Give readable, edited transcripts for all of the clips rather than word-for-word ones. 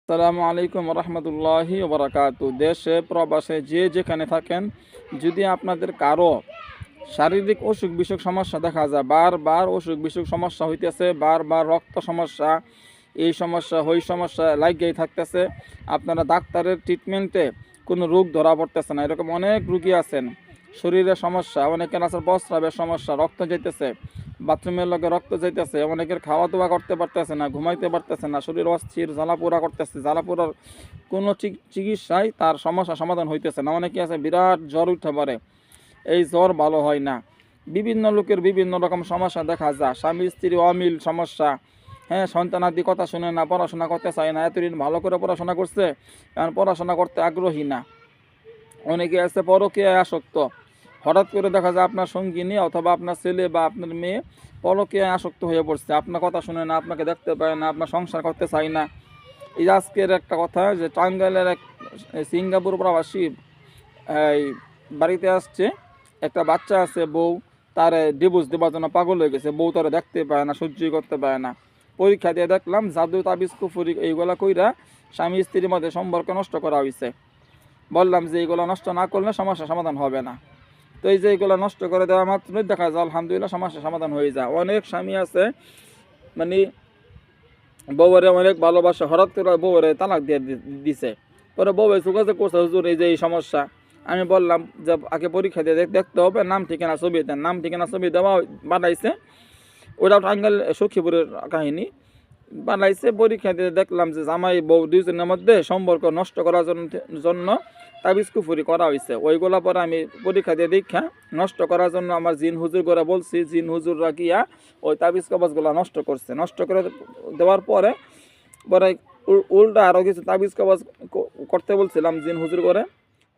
আসসালামু আলাইকুম রহমতুল্লাহি ওবরাকাতু। দেশে প্রবাসে যে যেখানে থাকেন, যদি আপনাদের কারো শারীরিক অসুখ বিসুখ সমস্যা দেখা যায়, বারবার অসুখ বিসুখ সমস্যা হইতেছে, বারবার রক্ত সমস্যা, এই সমস্যা ওই সমস্যা লাগিয়েই থাকতেছে, আপনারা ডাক্তারের ট্রিটমেন্টে কোনো রোগ ধরা পড়তেছে না, এরকম অনেক রুগী আছেন। শরীরের সমস্যা, অনেকের আছে প্রস্রাবের সমস্যা, রক্ত যাইতেছে, বাথরুমের লগে রক্ত যাইতেছে, অনেকের খাওয়া দাওয়া করতে পারতেছে না, ঘুমাইতে পারতেছে না, শরীর অস্থির, জ্বালাপোড়া করতেছে, জ্বালাপোড়ার কোনো চিকিৎসায় তার সমস্যা সমাধান হইতেছে না। অনেকে আছে বিরাট জ্বর উঠতে পারে, এই জ্বর ভালো হয় না। বিভিন্ন লোকের বিভিন্ন রকম সমস্যা দেখা যায়, স্বামী স্ত্রী অমিল সমস্যা, সন্তানাদি কথা শুনে না, পড়াশোনা করতে চায় না, এতদিন ভালো করে পড়াশোনা করছে, কারণ পড়াশোনা করতে আগ্রহী না। অনেকে আছে পরকীয়ায় আসক্ত, হঠাৎ করে দেখা যায় আপনার সঙ্গিনী অথবা আপনার ছেলে বা আপনার মেয়ে পরকীয়ায় আসক্ত হয়ে পড়ছে, আপনার কথা শুনে না, আপনাকে দেখতে পায় না, আপনার সংসার করতে চায় না। এই আজকের একটা কথা, যে টাঙ্গাইলের এক সিঙ্গাপুর প্রবাসী এই বাড়িতে আসছে, একটা বাচ্চা আছে, বউ তার ডিভোর্স দেওয়ার জন্য পাগল হয়ে গেছে, বউ তারা দেখতে পায় না, সহ্যই করতে পারে না। পরীক্ষা দিয়ে দেখলাম জাদু তাবিজ কুফুরি এইগুলা কইরা স্বামী স্ত্রীর মধ্যে সম্পর্ক নষ্ট করা হয়েছে। বললাম যে এইগুলো নষ্ট না করলে সমস্যা সমাধান হবে না। তো এই যে এইগুলো নষ্ট করে দেওয়া মাত্রই দেখা যায় আলহামদুলিল্লাহ সমস্যা সমাধান হয়ে যায়। অনেক স্বামী আছে মানে বউরে অনেক ভালোবাসা, হঠাৎ করে বউরে তালাক দিয়ে দিছে, পরে বউয়ে যোগাযোগ করছে, হুজুর এই যে এই সমস্যা। আমি বললাম যে আগে পরীক্ষা দিয়ে দেখতে হবে, নাম ঠিকানা ছবি দেন। নাম ঠিকানা ছবি দেওয়া বানাইছে, ওটাও টাঙ্গাইল সখীপুরের কাহিনী। বানাইছে, পরীক্ষা দিয়ে দেখলাম যে জামাই বউ দুইজনের মধ্যে সম্পর্ক নষ্ট করার জন্য তাবিজ কুফুরি করা হয়েছে। ওইগুলা পরে আমি পরীক্ষা দিয়ে দীক্ষা নষ্ট করার জন্য আমার জিন হুজুর করে বলছি, জিন হুজুররা গিয়া ওই তাবিজ কবজগুলো নষ্ট করছে। নষ্ট করে দেওয়ার পরে পরে উল্টা আরও কিছু তাবিজ কবজ করতে বলছিলাম জিন হুজুর করে,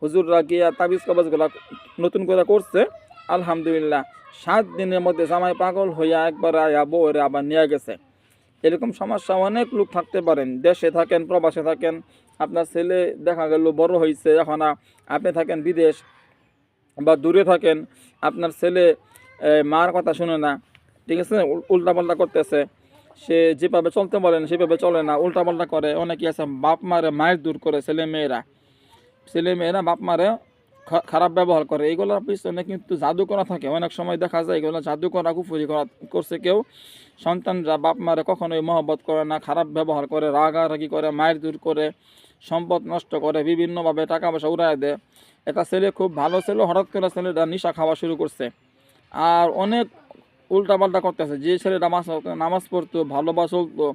হুজুররা গিয়া তাবিজ কবজগুলা নতুন করে করছে। আলহামদুলিল্লাহ 7 দিনের মধ্যে জামাই পাগল হইয়া একবার আয়া বউরে আবার নিয়ে গেছে। এরকম সমস্যা অনেক লোক থাকতে পারেন, দেশে থাকেন, প্রবাসে থাকেন, আপনার ছেলে দেখা গেল বড় হয়েছে, এখন আপনি থাকেন বিদেশ বা দূরে থাকেন, আপনার ছেলে মার কথা শুনে না, ঠিক আছে, উল্টাপাল্টা করতেছে, সে যেভাবে চলতে বলেন সেভাবে চলে না, উল্টাপাল্টা করে। অনেকে আছে বাপ মারে মায়ের দূর করে, ছেলে মেয়েরা বাপ মারে খারাপ ব্যবহার করে। এইগুলোর পিছনে কিন্তু জাদু করা থাকে, অনেক সময় দেখা যায় এগুলো জাদু করা, কুফুরি করা করছে কেউ। সন্তানরা বাপ মারে কখনোই মহব্বত করে না, খারাপ ব্যবহার করে, রাগারাগি করে, মায়ের দূর করে, সম্পদ নষ্ট করে, বিভিন্নভাবে টাকা পয়সা উড়ায় দেয়। একটা ছেলে খুব ভালো ছিল, হঠাৎ করে ছেলেটা নেশা খাওয়া শুরু করছে, আর অনেক উল্টাপাল্টা করতেছে। যে ছেলেটা নামাজ পড়তো, ভালোবাসা চলতো,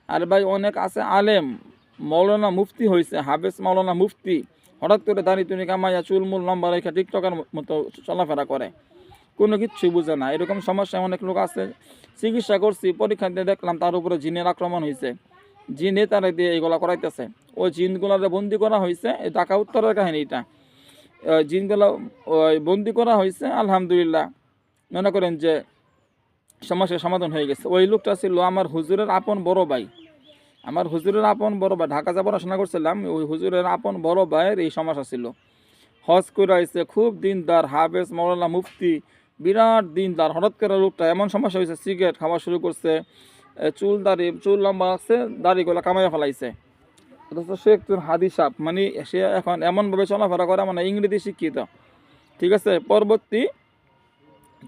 আর ভাই অনেক আছে আলেম, মৌলানা মুফতি হয়েছে, হাফেজ মৌলানা মুফতি, হঠাৎ করে দাঁড়িয়ে তুমি কামাইয়া চুলমুল লম্বা রেখা টিকটকের মতো চলাফেরা করে, কোনো কিচ্ছুই বুঝে না। এরকম সমস্যায় অনেক লোক আছে। চিকিৎসা করছি, পরীক্ষা দিয়ে দেখলাম তার উপরে জিনের আক্রমণ হয়েছে, জিনে তারা দিয়ে এইগুলা করাইতেছে। ওই জিনগুলারে বন্দি করা হয়েছে, এই ঢাকা উত্তরের কাহিনী এটা। জিনগুলা ওই বন্দি করা হয়েছে, আলহামদুলিল্লাহ মনে করেন যে সমস্যার সমাধান হয়ে গেছে। ওই লোকটা ছিল আমার হুজুরের আপন বড় ভাই, ঢাকা যা পড়াশোনা করছিলাম, ওই হুজুরের আপন বড় ভাইয়ের এই সমস্যা ছিল। হজ করে আইছে, খুব দিনদার, হাফেজ মৌলানা মুফতি, বিরাট দিনদার। হঠাৎ করে লোকটা এমন সমস্যা হয়েছে, সিগারেট খাওয়া শুরু করছে, চুল লম্বা আছে, দাড়িগুলো কামাইয়া ফেলাইছে। অথচ সে একজন হাদিস সাহেব, মানে সে এখন এমনভাবে চলাফেরা করে, মানে ইংরেজি শিক্ষিত, ঠিক আছে। পরবর্তী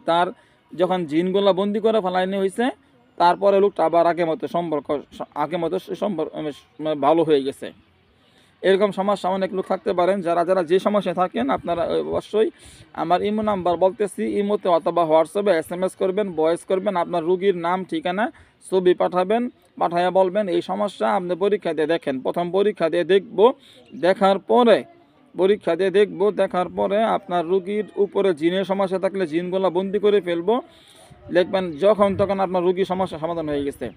তার যখন জিনগুলা বন্দি করে ফেলাইনি হয়েছে, তারপরে লোকটা আবার আগের মতো সম্পর্ক ভালো হয়ে গেছে। এরকম সমস্যা অনেক লোক থাকতে পারেন। যারা যারা যে সমস্যায় থাকেন, আপনারা অবশ্যই আমার ইমো নাম্বার বলতেছি, ইমোতে অথবা হোয়াটসঅ্যাপে SMS করবেন, ভয়েস করবেন, আপনার রুগীর নাম ঠিকানা ছবি পাঠাবেন, পাঠাইয়া বলবেন এই সমস্যা আপনি পরীক্ষা দিয়ে দেখেন। প্রথম পরীক্ষা দিয়ে দেখার পরে আপনার রুগীর উপরে জিনের সমস্যা থাকলে জিনগুলো বন্দি করে ফেলবো, দেখবেন যখন তখন আপনার রুগীর সমস্যা সমাধান হয়ে গেছে।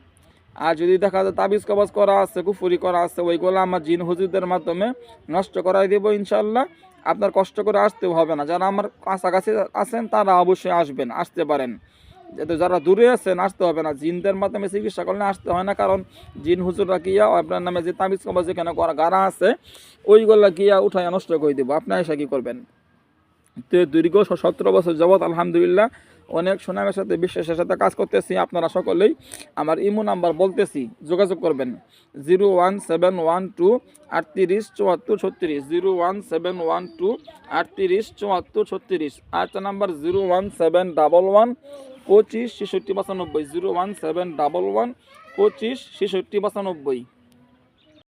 আর যদি দেখা যায় তাবিজ কবজ করা আছে, কুফুরি করা আছে, ওইগুলো আমার জিন হুজুরদের মাধ্যমে নষ্ট করাই দেবো ইনশাল্লাহ। আপনার কষ্ট করে আসতেও হবে না। যারা আমার কাছাকাছি আছেন তারা অবশ্যই আসতে পারেন। যারা দূরে আছেন আসতে হবে না, জিনদের মাধ্যমে চিকিৎসা করলে আসতে হয় না, কারণ জিন হুজুররা গিয়া আপনার নামে যে তাবিজ কবজ যেখানে করা গাড়া আছে ওইগুলা গিয়া উঠাইয়া নষ্ট করে দেবো। আপনি এসে কী করবেন? তো দীর্ঘ 17 বছর যাবৎ আলহামদুলিল্লাহ অনেক সুনামের সাথে বিশ্বাসের সাথে কাজ করতেছি। আপনারা সকলেই আমার ইমো নাম্বার বলতেছি, যোগাযোগ করবেন 01712 38 74 36, 01712 38 74 36। আরেকটা নাম্বার 01711 25 66 95, 01711 25 66 95।